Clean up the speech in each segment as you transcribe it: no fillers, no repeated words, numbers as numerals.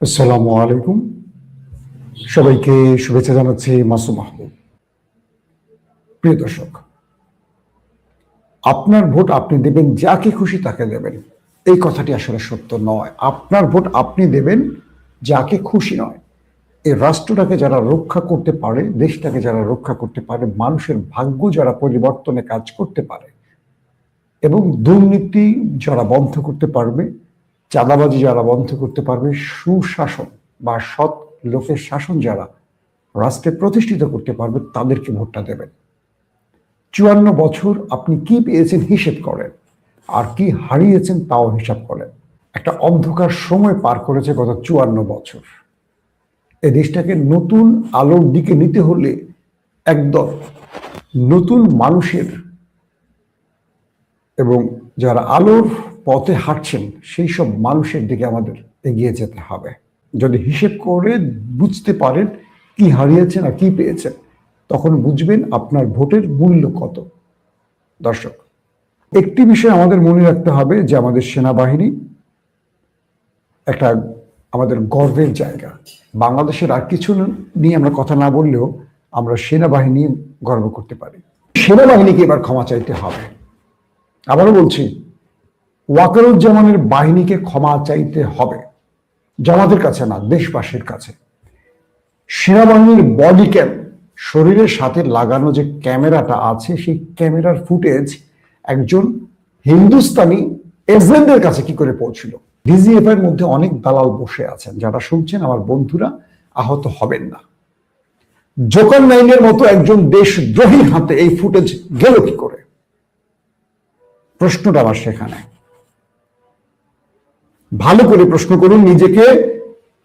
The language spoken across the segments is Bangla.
আসসালামু আলাইকুম। সবাইকে শুভেচ্ছা জানাচ্ছি মাসুম মাহবুব। প্রিয় দর্শক, আপনার ভোট আপনি দেবেন, যাকে খুশি তাকে দেবেন, এই কথাটি আসলে সত্য নয়। আপনার ভোট আপনি দেবেন, যাকে খুশি নয়। এই রাষ্ট্রটাকে যারা রক্ষা করতে পারে, দেশটাকে যারা রক্ষা করতে পারে, মানুষের ভাগ্য যারা পরিবর্তনে কাজ করতে পারে এবং দুর্নীতি যারা বন্ধ করতে পারবে, চাঁদাবাজি যারা বন্ধ করতে পারবে, সুশাসন বা সৎ লোকের শাসন যারা রাষ্ট্রে প্রতিষ্ঠিত করতে পারবে, তাদেরকে ভোটটা দেবেন। ৫৪ বছর আপনি কি পেয়েছেন হিসেব করেন, আর কি হারিয়েছেন তাও হিসাব করেন। একটা অন্ধকার সময় পার করেছে গত ৫৪ বছর। এই দেশটাকে নতুন আলোর দিকে নিতে হলে একদল নতুন মানুষের এবং যারা আলোর পথে হাঁটছেন সেই সব মানুষের দিকে আমাদের এগিয়ে যেতে হবে। যদি হিসেব করে বুঝতে পারেন কি হারিয়েছেন আর কি পেয়েছেন, তখন বুঝবেন আপনার ভোটের মূল্য কত। দর্শক, একটি বিষয় আমাদের মনে রাখতে হবে যে আমাদের সেনাবাহিনী একটা আমাদের গর্বের জায়গা। বাংলাদেশের আর কিছু নিয়ে আমরা কথা না বললেও আমরা সেনাবাহিনী গর্ব করতে পারি। সেনাবাহিনীকে এবার ক্ষমা চাইতে হবে। আবারও বলছি, ওয়াকারুজ্জামানের বাহিনীকে ক্ষমা চাইতে হবে, জামাতের কাছে না, দেশবাসীর কাছে। সেনাবাহিনীর বডি ক্যাম, শরীরের সাথে লাগানো যে ক্যামেরাটা আছে, সেই ক্যামেরার ফুটেজ একজন হিন্দুস্তানি এজেন্টের কাছে কি করে পৌঁছিল? ডিজিএফআই এর মধ্যে অনেক দালাল বসে আছেন। যারা শুনছেন আমার বন্ধুরা, আহত হবেন না। জোকার নাইনের মতো একজন দেশদ্রোহী হাতে এই ফুটেজ গেল কি করে? প্রশ্নটা আমার সেখানে। ভালো করে প্রশ্ন করুন নিজেকে।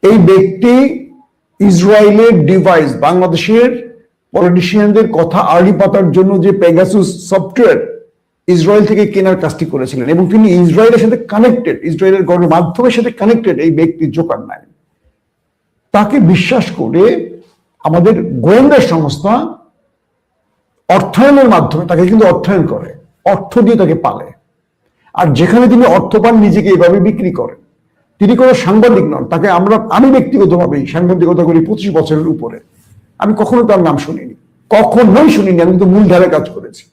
এই ব্যক্তি ইসরায়েলের ডিভাইস, বাংলাদেশের পলিটিশিয়ানদের কথা আড়ি পাতার জন্য যে পেগাসুস সফটওয়্যার ইসরায়েল থেকে কেনার কাজটি করেছিলেন, এবং তিনি ইসরায়েলের সাথে কানেক্টেড, ইসরায়েলের গণমাধ্যমের সাথে কানেক্টেড এই ব্যক্তি জোকার নাই। তাকে বিশ্বাস করে আমাদের গোয়েন্দা সংস্থা অর্থায়নের মাধ্যমে তাকে কিন্তু অর্থায়ন করে, অর্থ দিয়ে তাকে পালে। আর যেখানে তিনি অর্থ পান, নিজেকে এভাবে বিক্রি করেন। তিনি কোনো সাংবাদিক নন। তাকে আমি ব্যক্তিগতভাবেই সাংবাদিকতা করি 25 বছরের উপরে। আমি কখনো তার নাম শুনিনি, কখনোই শুনিনি। আমি কিন্তু মূলধারে কাজ করেছি।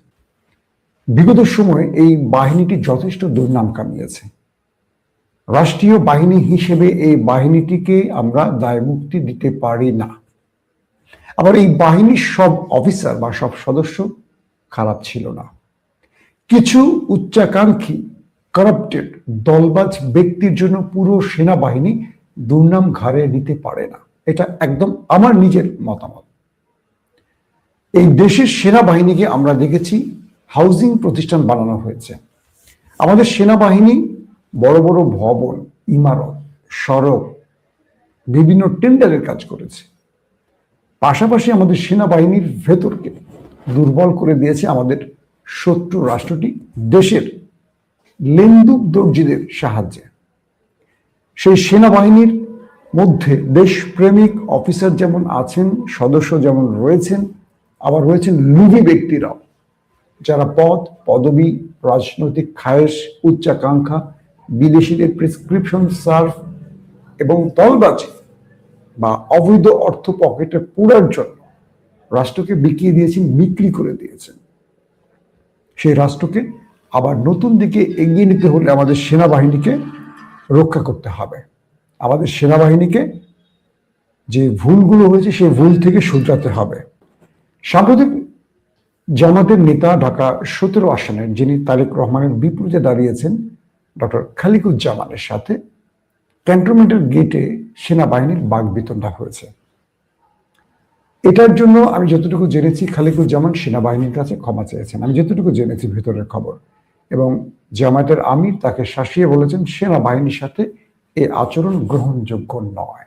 বিগত সময়ে এই বাহিনীটি যথেষ্ট দুর্নাম কামিয়েছে। রাষ্ট্রীয় বাহিনী হিসেবে এই বাহিনীটিকে আমরা দায়মুক্তি দিতে পারি না। আবার এই বাহিনীর সব অফিসার বা সব সদস্য খারাপ ছিল না। কিছু উচ্চাকাঙ্ক্ষী কারাপ্টেড দলবাজ ব্যক্তির জন্য পুরো সেনাবাহিনী দুর্নাম ঘাড়ে নিতে পারে না। এটা একদম আমার নিজের মতামত। এই দেশের সেনাবাহিনীকে আমরা দেখেছি হাউজিং প্রতিষ্ঠান বানানো হয়েছে। আমাদের সেনাবাহিনী বড় বড় ভবন, ইমারত, সড়ক, বিভিন্ন টেন্ডারের কাজ করেছে। পাশাপাশি আমাদের সেনাবাহিনীর ভেতরকে দুর্বল করে দিয়েছে আমাদের শত্রু রাষ্ট্রটি দেশের লেন্দুক দর্জিদের সাহায্যে। সেই সেনাবাহিনীর মধ্যে দেশপ্রেমিক অফিসার যেমন আছেন, সদস্য যেমন রয়েছেন, আবার রয়েছেন লুভি ব্যক্তিরাও, যারা পদ, পদবি, রাজনৈতিক খায়েশ, উচ্চাকাঙ্ক্ষা, বিদেশিদের প্রেসক্রিপশন সার্ভ এবং দলবাজি বা অবৈধ অর্থ পকেটে পুরার জন্য রাষ্ট্রকে বিকিয়ে দিয়েছেন, বিক্রি করে দিয়েছেন। সেই রাষ্ট্রকে আবার নতুন দিকে এগিয়ে নিতে হলে আমাদের সেনাবাহিনীকে রক্ষা করতে হবে। আমাদের সেনাবাহিনীকে যে ভুলগুলো হয়েছে সেই ভুল থেকে শুধরাতে হবে। সাম্প্রতিক জামাতের নেতা ঢাকা 17 আসনের, যিনি তারেক রহমানের বিপরীতে দাঁড়িয়েছেন, ডক্টর খালিকুজ্জামানের সাথে ক্যান্টনমেন্টের গেটে সেনাবাহিনীর বাকবিতণ্ডা হয়েছে। এটার জন্য আমি যতটুকু জেনেছি, খালিকুজ্জামান সেনাবাহিনীর কাছে ক্ষমা চেয়েছেন। আমি যতটুকু জেনেছি ভেতরের খবর, এবং জামায়াতের আমির তাকে শাসিয়ে বলেছেন সেনাবাহিনীর সাথে এই আচরণ গ্রহণযোগ্য নয়।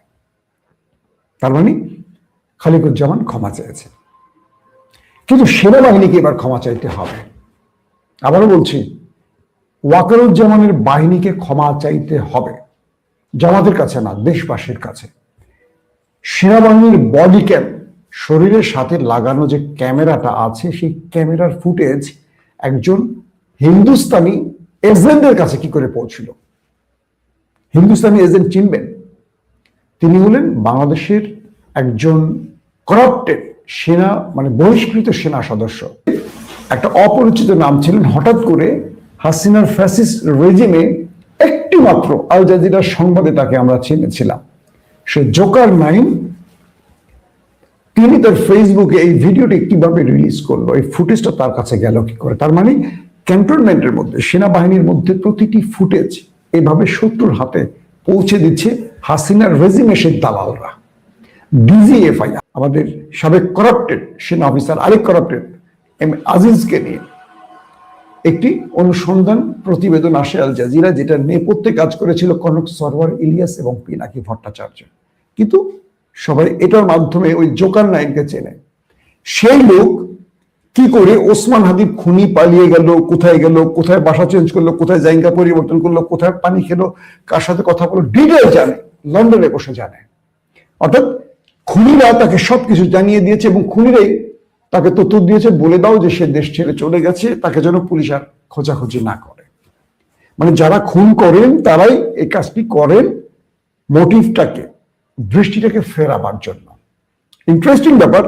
তার মানে খালিকুজ্জামান ক্ষমা চেয়েছেন। কিন্তু সেনাবাহিনীকে এবার ক্ষমা চাইতে হবে। আবারও বলছি, ওয়াকারুজ্জামানের বাহিনীকে ক্ষমা চাইতে হবে, জামাতের কাছে না, দেশবাসীর কাছে। সেনাবাহিনীর বডি ক্যাম, শরীরের সাথে লাগানো যে ক্যামেরাটা আছে, সেই ক্যামেরার ফুটেজ একজন হিন্দুস্তানি এজেন্টের কাছে কি করে পৌঁছিল? হিন্দুস্তানি এজেন্ট চিনবেন? তিনি হলেন বাংলাদেশের একজন করাপ্টেড সেনা, মানে বহিষ্কৃত সেনা সদস্য। একটা অপরিচিত নাম ছিলেন। হঠাৎ করে হাসিনার ফ্যাসিস্ট রেজিমে একটি মাত্র আল জাজিরার সংবাদে তাকে আমরা চিনেছিলাম। সে জোকার নাইম, তিনি তার ফেসবুকে এই ভিডিওটি কিভাবে রিলিজ করলো, এই ফুটেজটা তার কাছে গেল কি করে? তার মানে ক্যান্টনমেন্টের মধ্যে, সেনাবাহিনীর মধ্যে প্রতিটি ফুটেজ এভাবে শত্রুর হাতে পৌঁছে দিচ্ছে হাসিনার রেজিমেশের দালালরা। ডিজিএফআই, আমাদের সাবেক করাপ্টেড সেনা অফিসার, আরেক করাপ্টেড আজিজকে নিয়ে একটি অনুসন্ধান প্রতিবেদন আসে আল জাজিরা, যেটা নেপথ্যে কাজ করেছিল কনক সরওয়ার ইলিয়াস এবং পিনাকি ভট্টাচার্য। কিন্তু সবাই এটার মাধ্যমে ওই জোকার নাইনকে চেনে। সেই লোক কি করে ওসমান হাদিব খুনি পালিয়ে গেল, কোথায় গেল, কোথায় বাসা চেঞ্জ করলো, কোথায় জায়গা পরিবর্তন করলো, কোথায় পানি খেলো, কার সাথে কথা বললো, ডিটেল জানে, লন্ডনে বসে জানে। অর্থাৎ খুনিরা তাকে সবকিছু জানিয়ে দিয়েছে এবং খুনিরাই তাকে তথ্য দিয়েছে, বলে দাও যে সে দেশ ছেড়ে চলে গেছে, তাকে যেন পুলিশ আর খোঁজাখুঁজি না করে। মানে যারা খুন করেন তারাই এই কাজটি করেন মোটিভটাকে, দৃষ্টিটাকে ফেরাবার জন্য। ইন্টারেস্টিং ব্যাপার,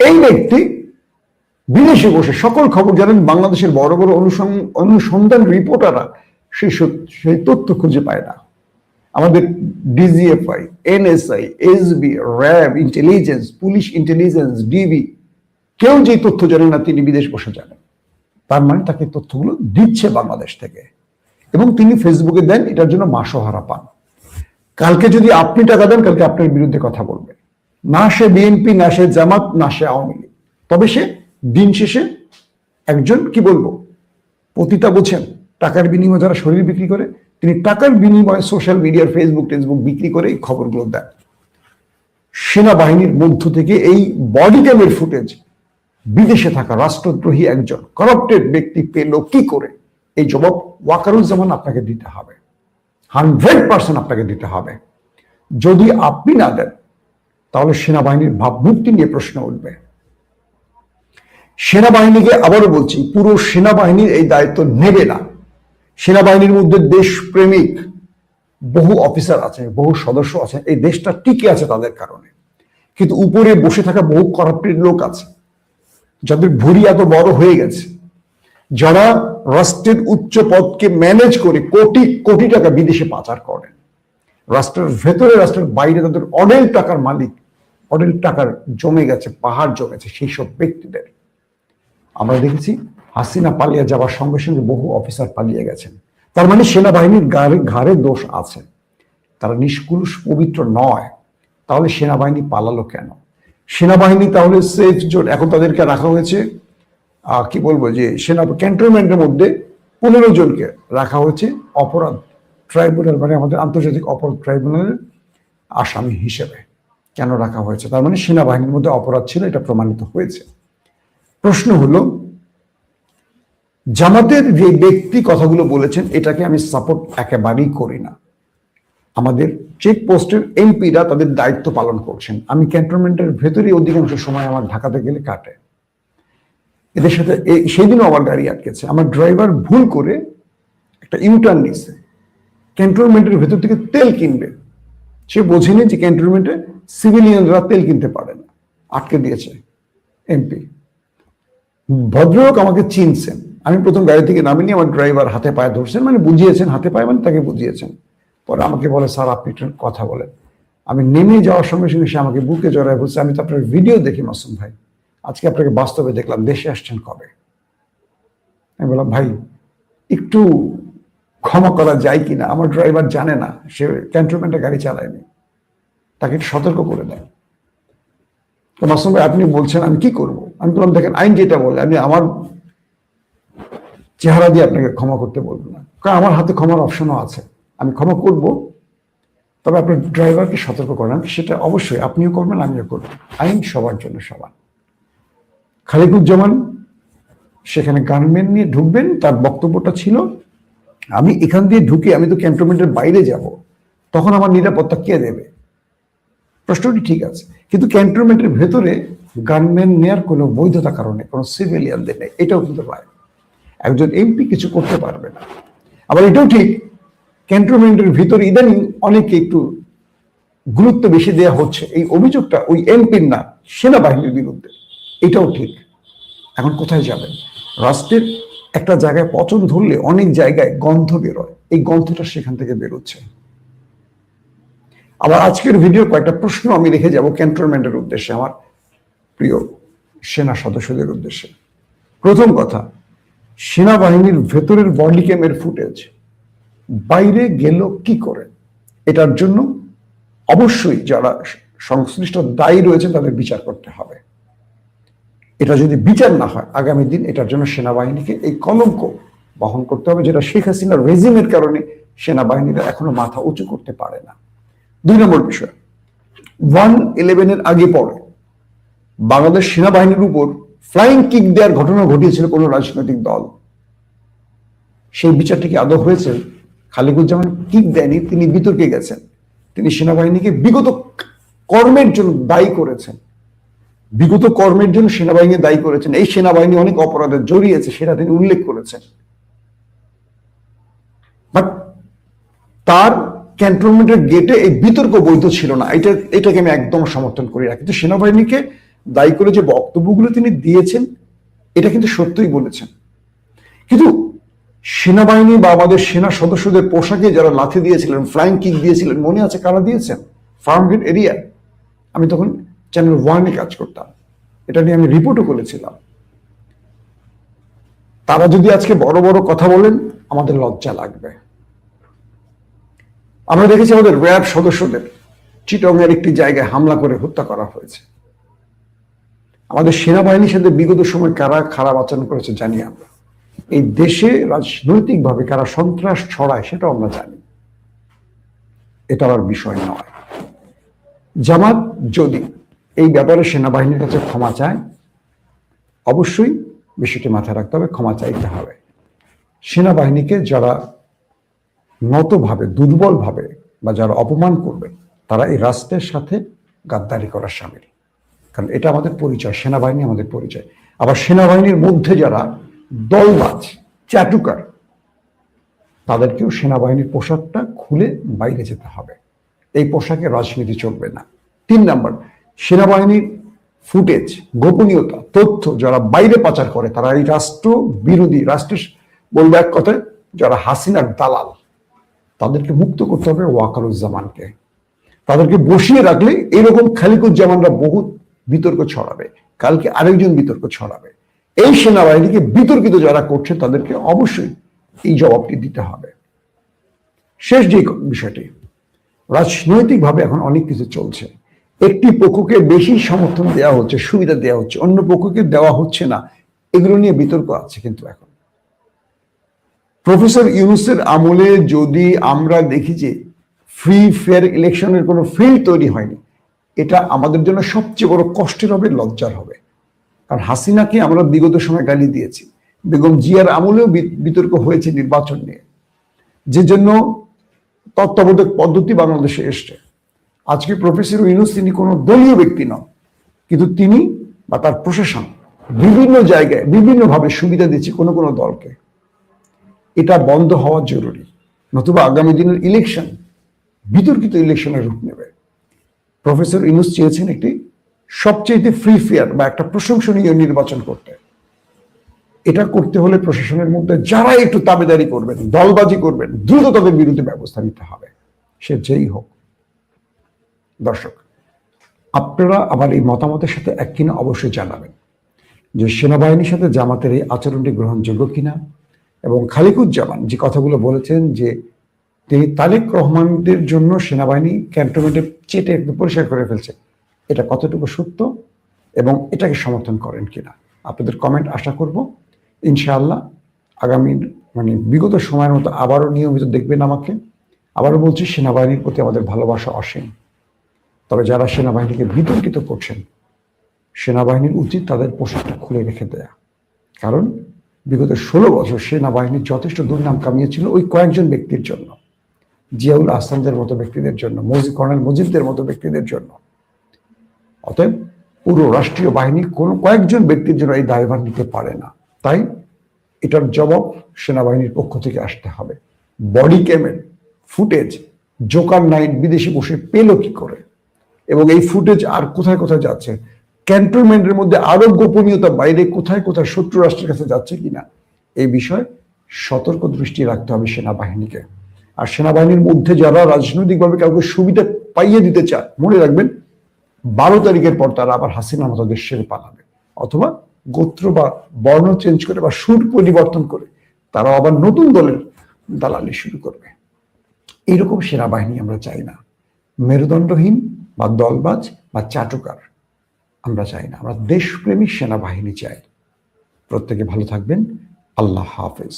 এই ব্যক্তি বিদেশে বসে সকল খবর জানেন। বাংলাদেশের বড় বড় অনুসন্ধান রিপোর্টাররা সেই তথ্য খুঁজে পায় না। আমাদের DGFI, NSI, SB, RAB, intelligence, police intelligence, DB, কেউ যে তথ্য জানে না তিনি বিদেশ বসে জানেন। তার মানে তাকে তথ্যগুলো দিচ্ছে বাংলাদেশ থেকে, এবং তিনি ফেসবুকে দেন, এটার জন্য মাসোহারা পান। কালকে যদি আপনি টাকা দেন, কালকে আপনার বিরুদ্ধে কথা বলবে। না সে বিএনপি, না সে জামাত, না সে আওয়ামী লীগ, তবে সে দিন শেষে একজন, কি বলবো, পতিতা বোঝেন, টাকার বিনিময়ে যারা শরীর বিক্রি করে, তিনি টাকার বিনিময়ে সোশ্যাল মিডিয়ার ফেসবুক টেসবুক বিক্রি করে এই খবরগুলো দেন। সেনাবাহিনীর মধ্য থেকে এই বডি ক্যামের ফুটেজ বিদেশে থাকা রাষ্ট্রদ্রোহী একজন করাপ্টেড ব্যক্তি পেল কি করে? এই জবাব ওয়াকারুজ্জামান আপনাকে দিতে হবে, 100% আপনাকে দিতে হবে। যদি আপনি না দেন তাহলে সেনাবাহিনীর ভাবমূর্তি নিয়ে প্রশ্ন উঠবে। সেনাবাহিনীকে আবারও বলছি, পুরো সেনাবাহিনীর এই দায়িত্ব নেবে না। সেনাবাহিনীর মধ্যে দেশপ্রেমিক বহু অফিসার আছে, বহু সদস্য আছে, এই দেশটা টিকে আছে তাদের কারণে। কিন্তু উপরে বসে থাকা বহু করাপ্টেড লোক আছে, যাদের ভুঁড়ি এত বড় হয়ে গেছে, যারা রাষ্ট্রের উচ্চ পদকে ম্যানেজ করে কোটি কোটি টাকা বিদেশে পাচার করেন। রাষ্ট্রের ভেতরে, রাষ্ট্রের বাইরে তাদের অনেক টাকার মালিক, অনেক টাকার জমে গেছে, পাহাড় জমেছে। সেই সব ব্যক্তিদের আমরা দেখেছি হাসিনা পালিয়ে যাওয়ার সঙ্গে সঙ্গে বহু অফিসার পালিয়ে গেছেন। তার মানে সেনাবাহিনীর ঘাড়ে দোষ আছে, তারা নিষ্কুলুষ পবিত্র নয়। তাহলে সেনাবাহিনী পালালো কেন? সেনাবাহিনী তাহলে সেফ জোন, এখন তাদেরকে রাখা হয়েছে, কি বলবো, যে সেনা ক্যান্টনমেন্টের মধ্যে 15 জনকে রাখা হয়েছে অপরাধ ট্রাইব্যুনাল, মানে আমাদের আন্তর্জাতিক অপরাধ ট্রাইব্যুনালের আসামি হিসেবে। কেন রাখা হয়েছে? তার মানে সেনাবাহিনীর মধ্যে অপরাধ ছিল, এটা প্রমাণিত হয়েছে। প্রশ্ন হলো, জামাতের যে ব্যক্তি কথাগুলো বলেছেন এটাকে আমি সাপোর্ট একেবারেই করি না। আমাদের চেকপোস্টের এমপিরা তাদের দায়িত্ব পালন করছেন। আমি ক্যান্টনমেন্টের ভেতরে অধিকাংশ সময় আমার ঢাকাতে গেলে কাটে, এদের সাথে সেদিনও আমার গাড়ি আটকেছে। আমার ড্রাইভার ভুল করে একটা ইউটার্ন নিছে, ক্যান্টনমেন্টের ভেতর থেকে তেল কিনবে, সে বোঝেনি যে ক্যান্টনমেন্টে সিভিলিয়ানরা তেল কিনতে পারে না, আটকে দিয়েছে এমপি। ভদ্রলোক আমাকে চিনছেন, আমি প্রথম গাড়ি থেকে নামিনি, আমার ড্রাইভার হাতে পায়ে ধরছেন, মানে বুঝিয়েছেন, হাতে পায়ে মানে তাকে বুঝিয়েছেন। পরে আমাকে বলে, স্যার আপনি একটু কথা বলেন। আমি নেমে যাওয়ার সঙ্গে সঙ্গে সে আমাকে বুকে জড়ায় বলছে, আমি তো আপনার ভিডিও দেখি মাসুম ভাই, আজকে আপনাকে বাস্তবে দেখলাম, দেশে আসছেন কবে? আমি বললাম, ভাই একটু ক্ষমা করা যায় কিনা, আমার ড্রাইভার জানে না, সে ক্যান্টনমেন্টে গাড়ি চালায়নি, তাকে একটু সতর্ক করে দেন। তো মাসুম ভাই আপনি বলছেন, আমি কি করব? আমি বললাম, দেখেন আইন যেটা বলে, আমি আমার চেহারা দিয়ে আপনাকে ক্ষমা করতে বলবো না, কারণ আমার হাতে ক্ষমার অপশনও আছে, আমি ক্ষমা করব, তবে আপনার ড্রাইভারকে সতর্ক করেন। সেটা অবশ্যই আপনিও করবেন, আমিও করব, আইন সবার জন্য সমান। খালিকুজ্জামান সেখানে গানম্যান নিয়ে ঢুকবেন, তার বক্তব্যটা ছিল, আমি এখান দিয়ে ঢুকে আমি তো ক্যান্টনমেন্টের বাইরে যাব, তখন আমার নিরাপত্তা কে দেবে? প্রশ্নটি ঠিক আছে, কিন্তু ক্যান্টনমেন্টের ভেতরে গানম্যান নেয়ার কোনো বৈধতা কারণে কোনো সিভিলিয়ানদের নেই, এটাও কিন্তু পায়। একজন এমপি কিছু করতে পারবে না। আবার এটাও ঠিক, ক্যান্টনমেন্টের ভিতরে ইদানিং অনেকে একটু গুরুত্ব বেশি দেওয়া হচ্ছে, এই অভিযোগটা ওই এমপির না, সেনাবাহিনীর বিরুদ্ধে। এটাও ঠিক। এখন কোথায় যাবেন? রাষ্ট্রের একটা জায়গায় পচন ধরলে অনেক জায়গায় গন্ধ বেরোয়, এই গন্ধটা সেখান থেকে বেরোচ্ছে। আবার আজকের ভিডিও কয়েকটা প্রশ্ন আমি রেখে যাব ক্যান্টনমেন্টের উদ্দেশ্যে, আমার প্রিয় সেনা সদস্যদের উদ্দেশ্যে। প্রথম কথা, সেনাবাহিনীর ভেতরের বডি ক্যামের ফুটেজ বাইরে গেল কি করে? এটার জন্য অবশ্যই যারা সংশ্লিষ্ট দায়ী রয়েছে তাদের বিচার করতে হবে। এটা যদি বিচার না হয়, আগামী দিন এটার জন্য সেনাবাহিনীকে এই কলঙ্ক বহন করতে হবে, যেটা শেখ হাসিনার রেজিমের কারণে সেনাবাহিনীরা এখনো মাথা উঁচু করতে পারে না। 2 নম্বর বিষয়, 1/11 আগে পরে বাংলাদেশ সেনাবাহিনীর উপর ফ্লাইং কিক দেওয়ার ঘটনা ঘটিয়েছিল কোন রাজনৈতিক দল, সেই বিচারটি কি আদৌ হয়েছে? খালিকুজ্জামান কিক দেয়নি, তিনি বিতর্কে গেছেন, তিনি সেনাবাহিনীকে বিগত কর্মের জন্য দায়ী করেছেন, বিগত কর্মের জন্য সেনাবাহিনী দায়ী করেছেন। এই সেনাবাহিনী অনেক অপরাধে জড়িয়েছে সেটা তিনি উল্লেখ করেছেন, বাট তার ক্যান্টনমেন্টের গেটে এই বিতর্ক বৈধ ছিল না। এটাকে আমি একদম সমর্থন করি না। কিন্তু সেনাবাহিনীকে দায়ী করে যে বক্তব্যগুলো তিনি দিয়েছেন এটা কিন্তু সত্যই বলেছেন। কিন্তু সেনাবাহিনী বা আমাদের সেনা সদস্যদের পোশাকে যারা লাথি দিয়েছিলেন, ফ্লাইং কিক দিয়েছিলেন, মনে আছে কারা দিয়েছেন? ফার্মগেট এরিয়া। আমি তখন চ্যানেল 1-এ কাজ করতাম, এটা নিয়ে আমি রিপোর্টও করেছিলাম। তারা যদি আজকে বড় বড় কথা বলেন, আমাদের লজ্জা লাগবে। আমরা দেখেছি আমাদের র্যাব সদস্যদের চিটংয়ের একটি জায়গায় হামলা করে হত্যা করা হয়েছে। আমাদের সেনাবাহিনীর সাথে বিগত সময় কারা খারাপ আচরণ করেছে জানি আমরা। এই দেশে রাজনৈতিকভাবে কারা সন্ত্রাস ছড়ায় সেটাও আমরা জানি। এটা আমার বিষয় নয়। জামাত যদি এই ব্যাপারে সেনাবাহিনীর কাছে ক্ষমা চায়, অবশ্যই বিষয়টি মাথায় রাখতে হবে, ক্ষমা চাইতে হবে। সেনাবাহিনীকে যারা নতভাবে, দুর্বলভাবে বা যারা অপমান করবে, তারা এই রাষ্ট্রের সাথে গাদ্দারি করার সামিল। কারণ এটা আমাদের পরিচয়, সেনাবাহিনী আমাদের পরিচয়। আবার সেনাবাহিনীর মধ্যে যারা দলবাজ, চাটুকার, তাদেরকেও সেনাবাহিনীর পোশাকটা খুলে বাইরে যেতে হবে। এই পোশাকে রাজনীতি চলবে না। 3 নম্বর, সেনাবাহিনীর ফুটেজ, গোপনীয়তা, তথ্য যারা বাইরে পাচার করে, তারা এই রাষ্ট্র বিরোধী, রাষ্ট্রের বলবো এক কথায় যারা হাসিনার দালাল, তাদেরকে মুক্ত করতে হবে। ওয়াকারুজ্জামানকে তাদেরকে বসিয়ে রাখলে এরকম খালিকুজ্জামানরা বহুত বিতর্ক ছড়াবে, কালকে আরেকজন বিতর্ক ছড়াবে। এই সেনাবাহিনীকে বিতর্কিত যারা করছে তাদেরকে অবশ্যই এই জবাবটি দিতে হবে। শেষ যে বিষয়টি, রাজনৈতিকভাবে এখন অনেক কিছু চলছে। একটি পক্ষকে বেশি সমর্থন দেওয়া হচ্ছে, সুবিধা দেওয়া হচ্ছে, অন্য পক্ষকে দেওয়া হচ্ছে না, এগুলো নিয়ে বিতর্ক আছে। কিন্তু এখন প্রফেসর ইউনূসের আমলে যদি আমরা দেখি যে ফ্রি ফেয়ার ইলেকশনের কোনো ফিল্ড তৈরি হয়নি, এটা আমাদের জন্য সবচেয়ে বড় কষ্টের হবে, লজ্জার হবে। কারণ হাসিনাকে আমরা বিগত সময় গালি দিয়েছি, বেগম জিয়ার আমলেও বিতর্ক হয়েছে নির্বাচন নিয়ে, যে জন্য তত্ত্বাবধায়ক পদ্ধতি বাংলাদেশে এসছে। আজকে প্রফেসর ইউনূস তিনি কোনো দলীয় ব্যক্তি নন, কিন্তু তিনি বা তার প্রশাসন বিভিন্ন জায়গায় বিভিন্নভাবে সুবিধা দিচ্ছে কোনো কোনো দলকে। এটা বন্ধ হওয়া জরুরি, নতুবা আগামী দিনের ইলেকশন বিতর্কিত ইলেকশনের রূপ নেবে। প্রফেসর ইউনূস চেয়েছেন একটি সবচেয়ে ফ্রি ফেয়ার বা একটা প্রশংসনীয় নির্বাচন করতে। এটা করতে হলে প্রশাসনের মধ্যে যারা একটু তাবেদারি করবেন, দলবাজি করবেন, দ্রুত তাদের বিরুদ্ধে ব্যবস্থা নিতে হবে, সে যেই হোক। দর্শক, আপনারা আমার এই মতামতের সাথে এক কিনা অবশ্যই জানাবেন যে সেনাবাহিনীর সাথে জামাতের এই আচরণটি গ্রহণযোগ্য কিনা, এবং খালিকুজ্জামান যে কথাগুলো বলেছেন যে তিনি তারেক রহমানদের জন্য সেনাবাহিনী ক্যান্টনমেন্টে চেটে একদম পরিষ্কার করে ফেলছে, এটা কতটুকু সত্য এবং এটাকে সমর্থন করেন কিনা। আপনাদের কমেন্ট আশা করব। ইনশাআল্লাহ আগামী বিগত সময়ের মতো আবারও নিয়মিত দেখবেন আমাকে। আবারও বলছি, সেনাবাহিনীর প্রতি আমাদের ভালোবাসা অসীম। তবে যারা সেনাবাহিনীকে বিতর্কিত করছেন, সেনাবাহিনীর উচিত তাদের পোশাকটা খুলে রেখে দেয়া। কারণ বিগত 16 বছর সেনাবাহিনীর যথেষ্ট দুর্নাম কামিয়েছিল ওই কয়েকজন ব্যক্তির জন্য, জিয়াউল আহসানদের মতো ব্যক্তিদের জন্য, কর্নেল মজিদদের মতো ব্যক্তিদের জন্য। অতএব পুরো রাষ্ট্রীয় বাহিনী কোনো কয়েকজন ব্যক্তির জন্য এই দায়ভার নিতে পারে না। তাই এটার জবাব সেনাবাহিনীর পক্ষ থেকে আসতে হবে। বডি ক্যামের ফুটেজ জোকার নাইট বিদেশে বসে পেল কি করে, এবং এই ফুটেজ আর কোথায় কোথায় যাচ্ছে, ক্যান্টনমেন্টের মধ্যে আরো গোপনীয়তা বাইরে কোথায় কোথায় শত্রু রাষ্ট্রের কাছে যাচ্ছে কিনা, এই বিষয়ে সতর্ক দৃষ্টি রাখতে হবে সেনাবাহিনীকে। আর সেনাবাহিনীর মধ্যে যারা রাজনৈতিকভাবে কাউকে সুবিধা পাইয়ে দিতে চায়, মনে রাখবেন 12 তারিখের পর তারা আবার হাসিনার মতো দেশ ছেড়ে পালাবে, অথবা গোত্র বা বর্ণ চেঞ্জ করে বা সুর পরিবর্তন করে তারা আবার নতুন দলের দালালি শুরু করবে। এইরকম সেনাবাহিনী আমরা চাই না, মেরুদণ্ডহীন বা দলবাজ বা চাটুকার আমরা চাই না, আমরা দেশপ্রেমী সেনাবাহিনী চাই। প্রত্যেকে ভালো থাকবেন। আল্লাহ হাফেজ।